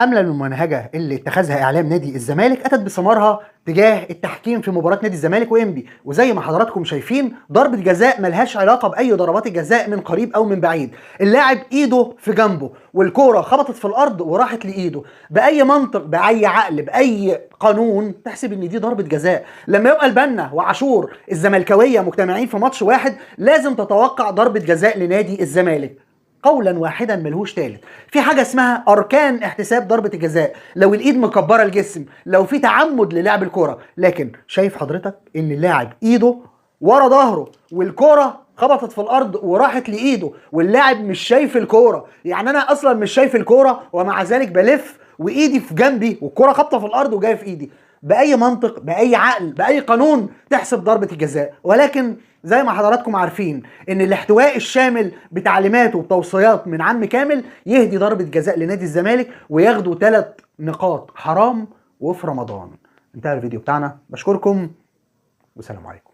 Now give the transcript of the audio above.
الحملة الممنهجة اللي اتخذها إعلام نادي الزمالك أتت بثمارها تجاه التحكيم في مباراة نادي الزمالك وإنبي، وزي ما حضراتكم شايفين ضربة جزاء ملهاش علاقة بأي ضربات الجزاء من قريب أو من بعيد، اللاعب إيده في جنبه والكورة خبطت في الأرض وراحت لإيده، بأي منطق بأي عقل بأي قانون تحسب إن دي ضربة جزاء؟ لما يبقى البنا وعاشور الزملكاوية مجتمعين في ماتش واحد لازم تتوقع ضربة جزاء لنادي الزمالك. قولا واحدا ملهوش تالت. في حاجه اسمها اركان احتساب ضربه الجزاء، لو الايد مكبره الجسم، لو في تعمد للعب الكره، لكن شايف حضرتك ان اللاعب ايده ورا ظهره والكره خبطت في الارض وراحت لايده واللاعب مش شايف الكوره، يعني انا اصلا مش شايف الكوره ومع ذلك بلف وايدي في جنبي والكوره خابطه في الارض وجايه في ايدي. باي منطق باي عقل باي قانون تحسب ضربه الجزاء؟ ولكن زي ما حضراتكم عارفين ان الاحتواء الشامل بتعليمات وبتوصيات من عم كامل يهدي ضربه جزاء لنادي الزمالك وياخدوا 3 نقاط حرام وفي رمضان. انتهى الفيديو بتاعنا، بشكركم وسلام عليكم.